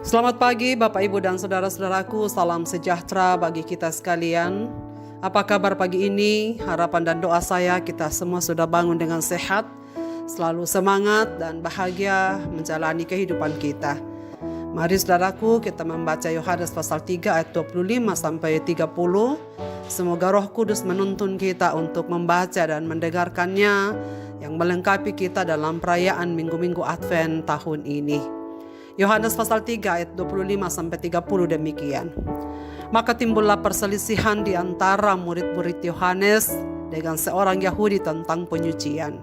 Selamat pagi Bapak Ibu dan saudara-saudaraku, salam sejahtera bagi kita sekalian. Apa kabar pagi ini? Harapan dan doa saya kita semua sudah bangun dengan sehat, selalu semangat dan bahagia menjalani kehidupan kita. Mari saudaraku, kita membaca Yohanes pasal 3 ayat 25 sampai 30. Semoga Roh Kudus menuntun kita untuk membaca dan mendengarkannya yang melengkapi kita dalam perayaan minggu-minggu Advent tahun ini. Yohanes pasal 3 ayat 25 sampai 30 demikian. Maka timbullah perselisihan di antara murid-murid Yohanes dengan seorang Yahudi tentang penyucian.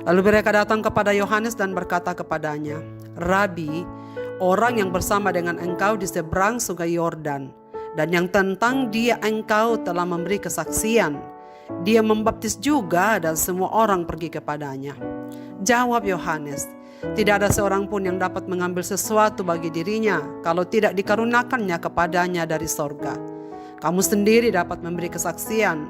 Lalu mereka datang kepada Yohanes dan berkata kepadanya, "Rabi, orang yang bersama dengan engkau di seberang sungai Yordan, dan yang tentang dia engkau telah memberi kesaksian, dia membaptis juga dan semua orang pergi kepadanya." Jawab Yohanes, "Tidak ada seorang pun yang dapat mengambil sesuatu bagi dirinya kalau tidak dikarunakannya kepadanya dari sorga. Kamu sendiri dapat memberi kesaksian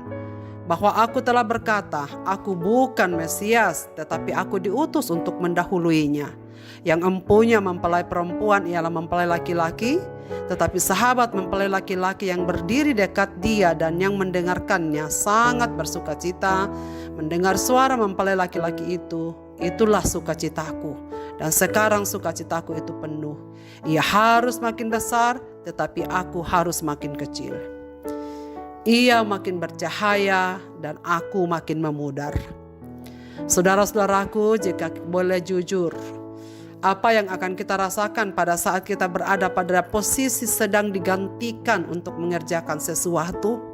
bahwa aku telah berkata, aku bukan Mesias, tetapi aku diutus untuk mendahuluinya. Yang empunya mempelai perempuan ialah mempelai laki-laki, tetapi sahabat mempelai laki-laki yang berdiri dekat dia dan yang mendengarkannya sangat bersukacita mendengar suara mempelai laki-laki itu. Itulah sukacitaku, dan sekarang sukacitaku itu penuh. Ia harus makin besar, tetapi aku harus makin kecil. Ia makin bercahaya dan aku makin memudar." Saudara-saudaraku, jika boleh jujur, apa yang akan kita rasakan pada saat kita berada pada posisi sedang digantikan untuk mengerjakan sesuatu?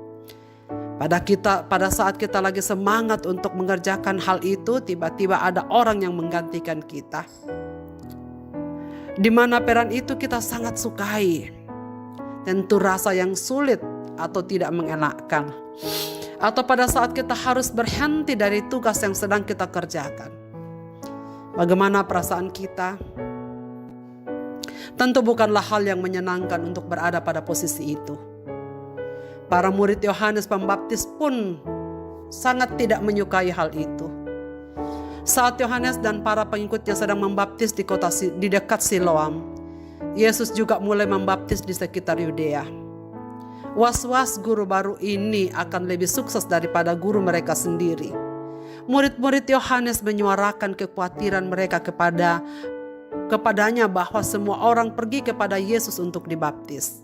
Pada saat kita lagi semangat untuk mengerjakan hal itu, tiba-tiba ada orang yang menggantikan kita. Di mana peran itu kita sangat sukai. Tentu rasa yang sulit atau tidak mengenakan. Atau pada saat kita harus berhenti dari tugas yang sedang kita kerjakan. Bagaimana perasaan kita? Tentu bukanlah hal yang menyenangkan untuk berada pada posisi itu. Para murid Yohanes Pembaptis pun sangat tidak menyukai hal itu. Saat Yohanes dan para pengikutnya sedang membaptis di dekat Siloam, Yesus juga mulai membaptis di sekitar Yudea. Was-was guru baru ini akan lebih sukses daripada guru mereka sendiri. Murid-murid Yohanes menyuarakan kekhawatiran mereka kepadanya bahwa semua orang pergi kepada Yesus untuk dibaptis.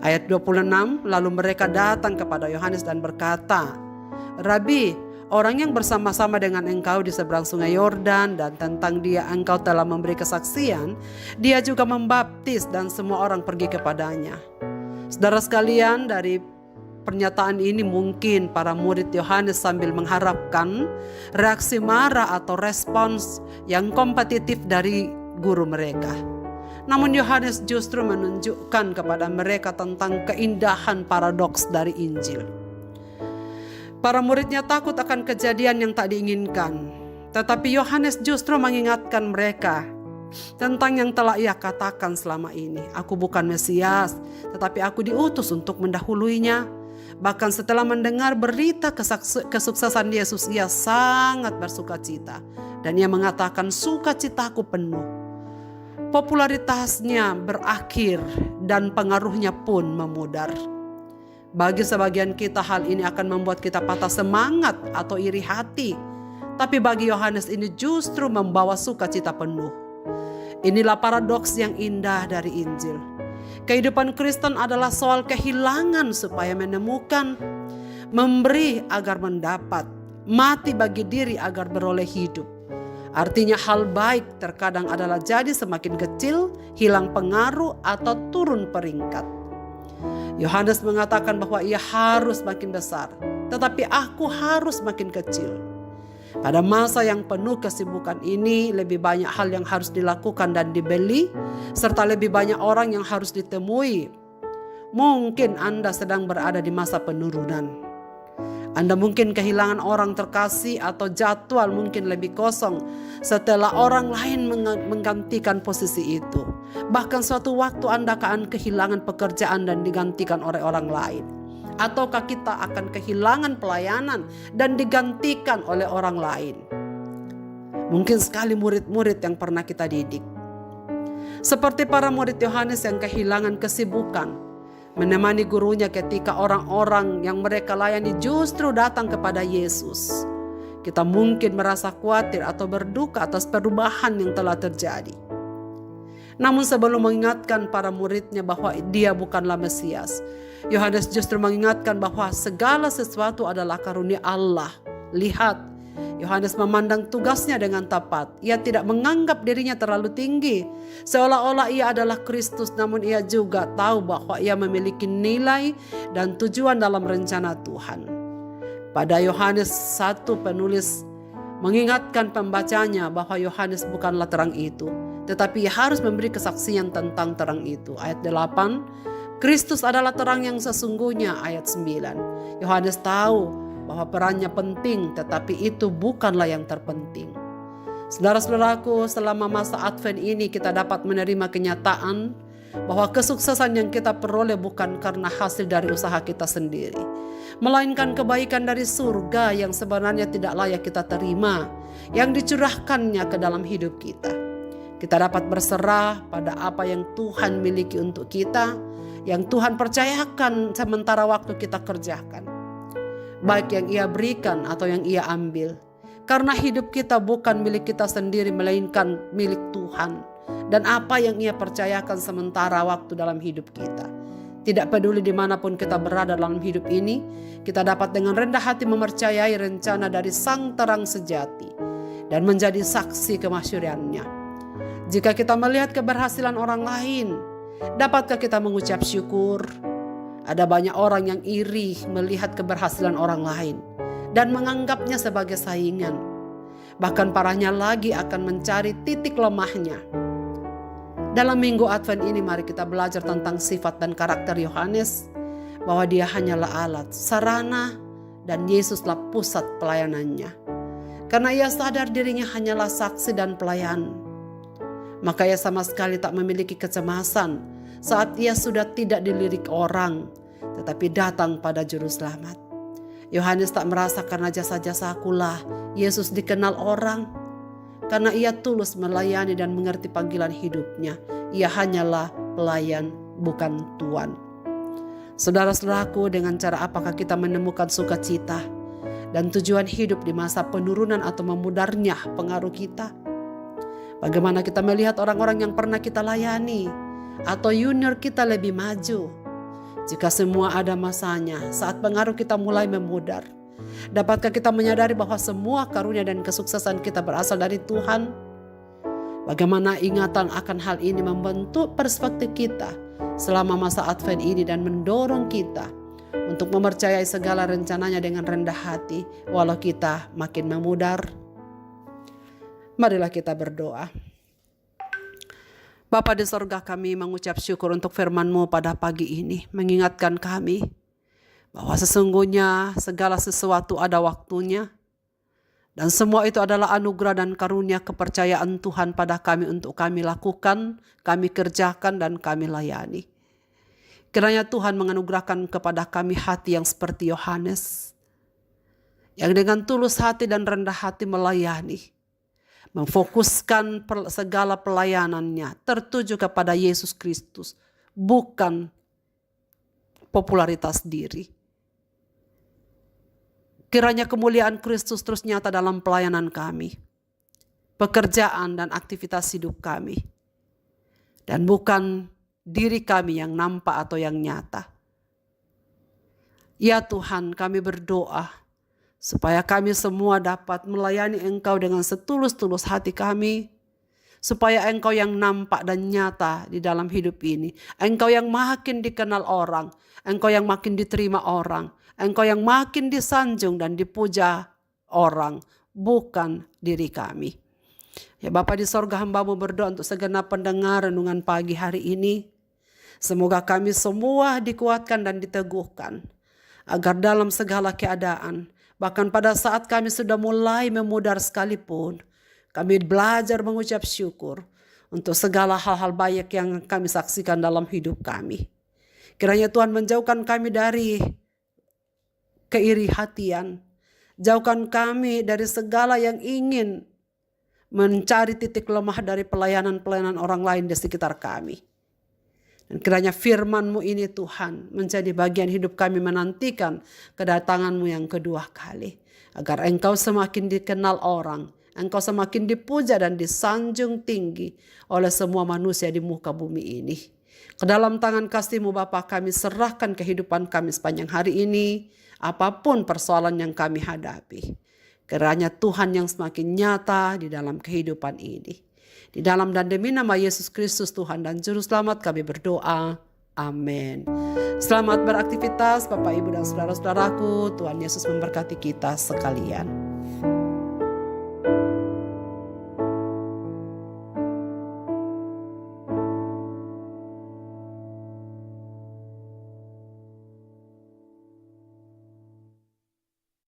Ayat 26, lalu mereka datang kepada Yohanes dan berkata, "Rabi, orang yang bersama-sama dengan engkau di seberang sungai Yordan dan tentang dia engkau telah memberi kesaksian, dia juga membaptis dan semua orang pergi kepadanya." Saudara sekalian, dari pernyataan ini mungkin para murid Yohanes sambil mengharapkan reaksi marah atau respons yang kompetitif dari guru mereka. Namun Yohanes justru menunjukkan kepada mereka tentang keindahan paradoks dari Injil. Para muridnya takut akan kejadian yang tak diinginkan, tetapi Yohanes justru mengingatkan mereka tentang yang telah ia katakan selama ini. "Aku bukan Mesias, tetapi aku diutus untuk mendahuluinya." Bahkan setelah mendengar berita kesuksesan Yesus, ia sangat bersukacita dan ia mengatakan, "Sukacitaku penuh." Popularitasnya berakhir dan pengaruhnya pun memudar. Bagi sebagian kita hal ini akan membuat kita patah semangat atau iri hati. Tapi bagi Yohanes ini justru membawa sukacita penuh. Inilah paradoks yang indah dari Injil. Kehidupan Kristen adalah soal kehilangan supaya menemukan, memberi agar mendapat, mati bagi diri agar beroleh hidup. Artinya hal baik terkadang adalah jadi semakin kecil, hilang pengaruh atau turun peringkat. Yohanes mengatakan bahwa ia harus makin besar, tetapi aku harus makin kecil. Pada masa yang penuh kesibukan ini, lebih banyak hal yang harus dilakukan dan dibeli, serta lebih banyak orang yang harus ditemui. Mungkin Anda sedang berada di masa penurunan. Anda mungkin kehilangan orang terkasih atau jadwal mungkin lebih kosong setelah orang lain menggantikan posisi itu. Bahkan suatu waktu Anda akan kehilangan pekerjaan dan digantikan oleh orang lain. Ataukah kita akan kehilangan pelayanan dan digantikan oleh orang lain. Mungkin sekali murid-murid yang pernah kita didik. Seperti para murid Yohanes yang kehilangan kesibukan menemani gurunya ketika orang-orang yang mereka layani justru datang kepada Yesus. Kita mungkin merasa khawatir atau berduka atas perubahan yang telah terjadi. Namun sebelum mengingatkan para muridnya bahwa dia bukanlah Mesias, Yohanes justru mengingatkan bahwa segala sesuatu adalah karunia Allah. Lihat, Yohanes memandang tugasnya dengan tepat. Ia tidak menganggap dirinya terlalu tinggi, seolah-olah ia adalah Kristus, namun ia juga tahu bahwa ia memiliki nilai dan tujuan dalam rencana Tuhan. Pada Yohanes 1, penulis mengingatkan pembacanya bahwa Yohanes bukanlah terang itu, tetapi ia harus memberi kesaksian tentang terang itu. Ayat 8, Kristus adalah terang yang sesungguhnya. Ayat 9, Yohanes tahu bahwa perannya penting, tetapi itu bukanlah yang terpenting. Saudara-saudaraku, selama masa Advent ini kita dapat menerima kenyataan bahwa kesuksesan yang kita peroleh bukan karena hasil dari usaha kita sendiri, melainkan kebaikan dari surga yang sebenarnya tidak layak kita terima, yang dicurahkannya ke dalam hidup kita. Kita dapat berserah pada apa yang Tuhan miliki untuk kita, yang Tuhan percayakan sementara waktu kita kerjakan, baik yang ia berikan atau yang ia ambil. Karena hidup kita bukan milik kita sendiri, melainkan milik Tuhan. Dan apa yang ia percayakan sementara waktu dalam hidup kita. Tidak peduli dimanapun kita berada dalam hidup ini, kita dapat dengan rendah hati mempercayai rencana dari Sang Terang Sejati dan menjadi saksi kemasyuriannya. Jika kita melihat keberhasilan orang lain, dapatkah kita mengucap syukur? Ada banyak orang yang iri melihat keberhasilan orang lain dan menganggapnya sebagai saingan. Bahkan parahnya lagi akan mencari titik lemahnya. Dalam minggu Advent ini mari kita belajar tentang sifat dan karakter Yohanes, bahwa dia hanyalah alat, sarana, dan Yesuslah pusat pelayanannya. Karena ia sadar dirinya hanyalah saksi dan pelayan, maka ia sama sekali tak memiliki kecemasan saat ia sudah tidak dilirik orang, tetapi datang pada Juru Selamat. Yohanes tak merasa karena jasa-jasakulah Yesus dikenal orang, karena ia tulus melayani dan mengerti panggilan hidupnya. Ia hanyalah pelayan, bukan tuan. Saudara-saudaraku, dengan cara apakah kita menemukan sukacita dan tujuan hidup di masa penurunan atau memudarnya pengaruh kita? Bagaimana kita melihat orang-orang yang pernah kita layani atau junior kita lebih maju? Jika semua ada masanya, saat pengaruh kita mulai memudar, dapatkah kita menyadari bahwa semua karunia dan kesuksesan kita berasal dari Tuhan? Bagaimana ingatan akan hal ini membentuk perspektif kita selama masa Advent ini dan mendorong kita untuk mempercayai segala rencananya dengan rendah hati walau kita makin memudar? Marilah kita berdoa. Bapa di sorga, kami mengucap syukur untuk firman-Mu pada pagi ini, mengingatkan kami bahwa sesungguhnya segala sesuatu ada waktunya, dan semua itu adalah anugerah dan karunia kepercayaan Tuhan pada kami untuk kami lakukan, kami kerjakan, dan kami layani. Kiranya Tuhan menganugerahkan kepada kami hati yang seperti Yohanes, yang dengan tulus hati dan rendah hati melayani, memfokuskan segala pelayanannya tertuju kepada Yesus Kristus, bukan popularitas diri. Kiranya kemuliaan Kristus terus nyata dalam pelayanan kami, pekerjaan dan aktivitas hidup kami, dan bukan diri kami yang nampak atau yang nyata. Ya Tuhan, kami berdoa supaya kami semua dapat melayani Engkau dengan setulus-tulus hati kami, supaya Engkau yang nampak dan nyata di dalam hidup ini, Engkau yang makin dikenal orang, Engkau yang makin diterima orang, Engkau yang makin disanjung dan dipuja orang, bukan diri kami. Ya Bapa di sorga, hamba-Mu berdoa untuk segenap pendengar renungan pagi hari ini. Semoga kami semua dikuatkan dan diteguhkan, agar dalam segala keadaan, bahkan pada saat kami sudah mulai memudar sekalipun, kami belajar mengucap syukur untuk segala hal-hal baik yang kami saksikan dalam hidup kami. Kiranya Tuhan menjauhkan kami dari keiri hatian. Jauhkan kami dari segala yang ingin mencari titik lemah dari pelayanan-pelayanan orang lain di sekitar kami. Dan kiranya firman-Mu ini Tuhan menjadi bagian hidup kami menantikan kedatangan-Mu yang kedua kali. Agar Engkau semakin dikenal orang, Engkau semakin dipuja dan disanjung tinggi oleh semua manusia di muka bumi ini. Ke dalam tangan kasih-Mu Bapa kami serahkan kehidupan kami sepanjang hari ini, apapun persoalan yang kami hadapi. Kiranya Tuhan yang semakin nyata di dalam kehidupan ini. Di dalam dan demi nama Yesus Kristus Tuhan dan Juru Selamat kami berdoa. Amin. Selamat beraktivitas Bapak Ibu dan saudara-saudaraku. Tuhan Yesus memberkati kita sekalian.